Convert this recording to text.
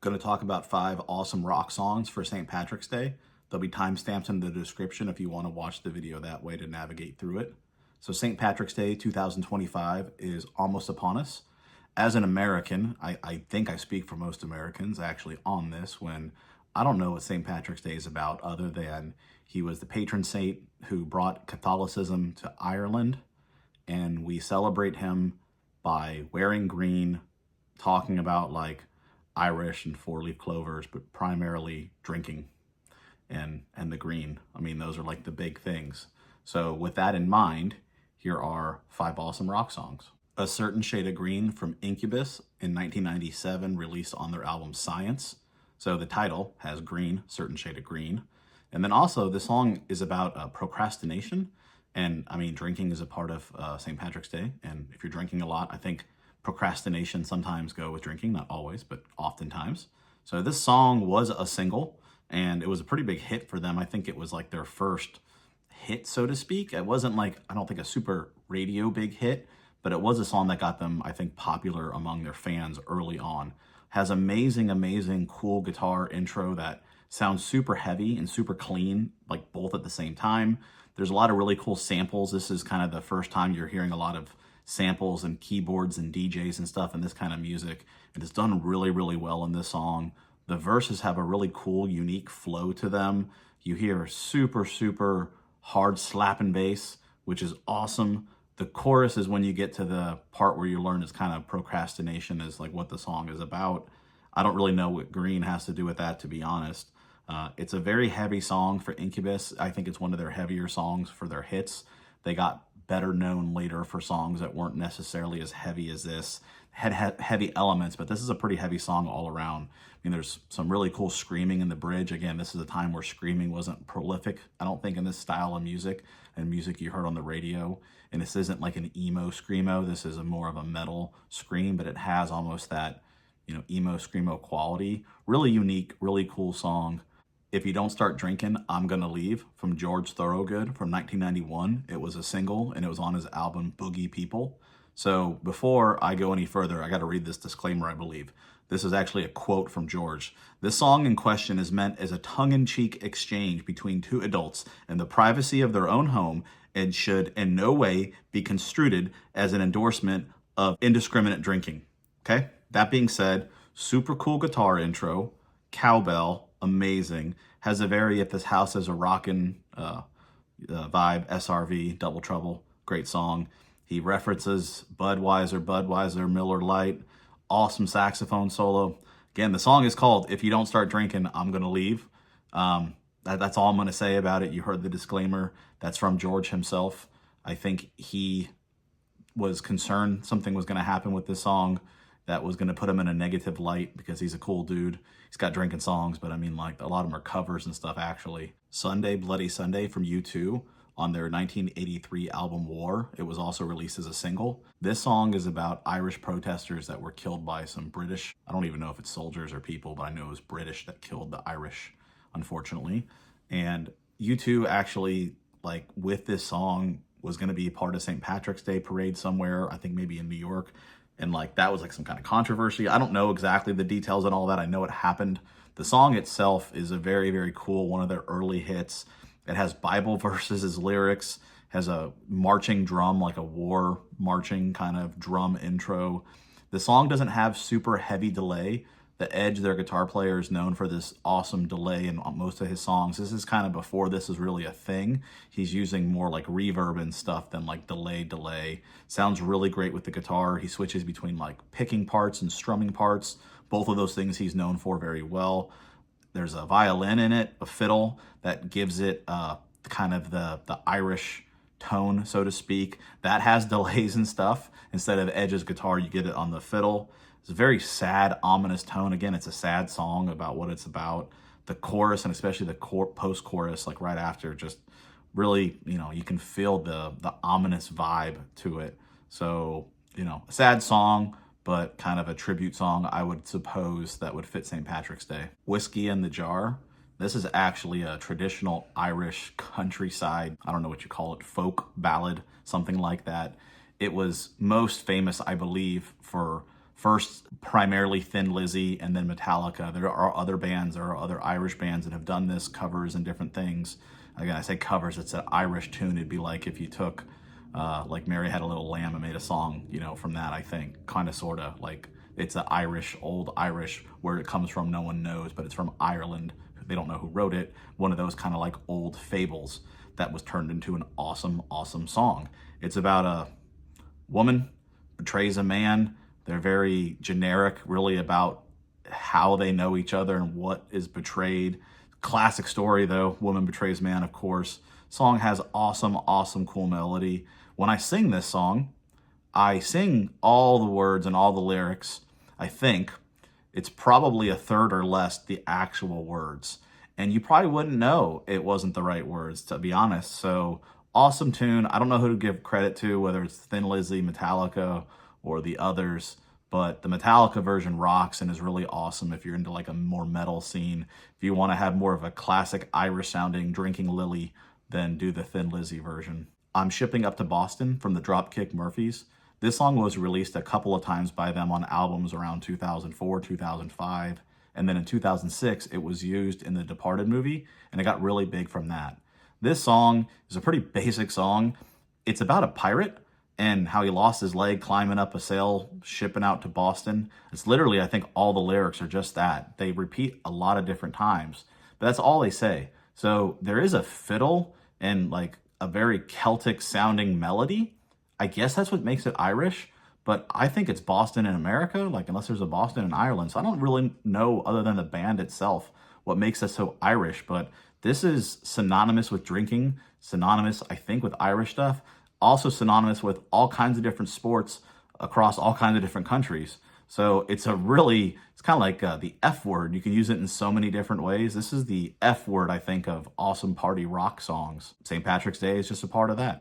Going to talk about 5 awesome rock songs for St. Patrick's Day. There'll be timestamps in the description if you want to watch the video that way to navigate through it. So St. Patrick's Day 2025 is almost upon us. As an American, I think I speak for most Americans actually on this when I don't know what St. Patrick's Day is about other than he was the patron saint who brought Catholicism to Ireland, and we celebrate him by wearing green, talking about like Irish and 4-leaf clovers, but primarily drinking and the green. I mean, those are like the big things. So with that in mind, here are 5 awesome rock songs. A Certain Shade of Green from Incubus in 1997, released on their album Science. So the title has green, certain shade of green. And then also the song is about procrastination. And I mean, drinking is a part of St. Patrick's Day. And if you're drinking a lot, I think procrastination sometimes go with drinking, not always, but oftentimes. So this song was a single, and it was a pretty big hit for them. I think it was like their first hit, so to speak. It wasn't like, I don't think a super radio big hit, but it was a song that got them, I think, popular among their fans early on. Has amazing, cool guitar intro that sounds super heavy and super clean, like both at the same time. There's a lot of really cool samples. This is kind of the first time you're hearing a lot of samples and keyboards and DJs and stuff in this kind of music. And it's done really well in this song. The verses have a really cool, unique flow to them. You hear super hard slapping bass, which is awesome. The chorus is when you get to the part where you learn it's kind of procrastination is like what the song is about. I don't really know what green has to do with that, to be honest. It's a very heavy song for Incubus. I think it's one of their heavier songs for their hits. They got better known later for songs that weren't necessarily as heavy as this. Had heavy elements, but this is a pretty heavy song all around. I mean, there's some really cool screaming in the bridge. Again, this is a time where screaming wasn't prolific, I don't think, in this style of music and music you heard on the radio. And this isn't like an emo screamo. This is more of a metal scream, but it has almost that, emo screamo quality. Really unique, really cool song. If You Don't Start Drinking, I'm Gonna Leave from George Thorogood from 1991. It was a single and it was on his album Boogie People. So before I go any further, I got to read this disclaimer, I believe. This is actually a quote from George. This song in question is meant as a tongue-in-cheek exchange between 2 adults in the privacy of their own home and should in no way be construed as an endorsement of indiscriminate drinking. Okay? That being said, super cool guitar intro, cowbell, amazing. Has a very If This House Is a Rockin' vibe, SRV, Double Trouble, great song. He references Budweiser, Miller Lite, awesome saxophone solo. Again, the song is called If You Don't Start Drinking, I'm Gonna Leave. That's all I'm gonna say about it. You heard the disclaimer. That's from George himself. I think he was concerned something was gonna happen with this song that was gonna put him in a negative light because he's a cool dude. He's got drinking songs, but I mean, like, a lot of them are covers and stuff, actually. Sunday, Bloody Sunday from U2 on their 1983 album War. It was also released as a single. This song is about Irish protesters that were killed by some British, I don't even know if it's soldiers or people, but I know it was British that killed the Irish, unfortunately. And U2 actually, like, with this song, was gonna be part of St. Patrick's Day parade somewhere, I think maybe in New York. And like that was like some kind of controversy. I don't know exactly the details and all that. I know it happened. The song itself is a very cool, one of their early hits. It has Bible verses as lyrics, has a marching drum, like a war marching kind of drum intro. The song doesn't have super heavy delay. The Edge, their guitar player, is known for this awesome delay in most of his songs. This is kind of before this is really a thing. He's using more like reverb and stuff than like delay. Sounds really great with the guitar. He switches between like picking parts and strumming parts. Both of those things he's known for very well. There's a violin in it, a fiddle, that gives it kind of the Irish tone, so to speak. That has delays and stuff. Instead of Edge's guitar, you get it on the fiddle. It's a very sad, ominous tone. Again, it's a sad song about what it's about. The chorus, and especially the post-chorus, like right after, just really, you can feel the ominous vibe to it. So, a sad song, but kind of a tribute song, I would suppose, that would fit St. Patrick's Day. Whiskey in the Jar. This is actually a traditional Irish countryside, I don't know what you call it, folk ballad, something like that. It was most famous, I believe, for First, primarily Thin Lizzy and then Metallica. There are other bands, there are other Irish bands that have done this, covers and different things. Again, I say covers, it's an Irish tune. It'd be like if you took, like Mary Had a Little Lamb and made a song, you know, from that, I think. Kind of, sort of, like it's an Irish, old Irish. Where it comes from, no one knows, but it's from Ireland. They don't know who wrote it. One of those kind of like old fables that was turned into an awesome, awesome song. It's about a woman betrays a man. They're very generic, really about how they know each other and what is betrayed. Classic story though, woman betrays man, of course. Song has awesome, awesome, cool melody. When I sing this song, I sing all the words and all the lyrics. I think it's probably a third or less the actual words. And you probably wouldn't know it wasn't the right words, to be honest. So awesome tune. I don't know who to give credit to, whether it's Thin Lizzy, Metallica, or the others, but the Metallica version rocks and is really awesome if you're into like a more metal scene. If you want to have more of a classic Irish sounding Drinking Lily, then do the Thin Lizzy version. I'm Shipping Up to Boston from the Dropkick Murphys. This song was released a couple of times by them on albums around 2004, 2005, and then in 2006 it was used in the Departed movie, and it got really big from that. This song is a pretty basic song. It's about a pirate and how he lost his leg climbing up a sail, shipping out to Boston. It's literally, I think all the lyrics are just that. They repeat a lot of different times, but that's all they say. So there is a fiddle and like a very Celtic sounding melody. I guess that's what makes it Irish, but I think it's Boston in America, like unless there's a Boston in Ireland. So I don't really know, other than the band itself, what makes us so Irish, but this is synonymous with drinking, synonymous, I think, with Irish stuff, also synonymous with all kinds of different sports across all kinds of different countries. So it's a really, it's kind of like the F word. You can use it in so many different ways. This is the F word, I think, of awesome party rock songs. St. Patrick's Day is just a part of that.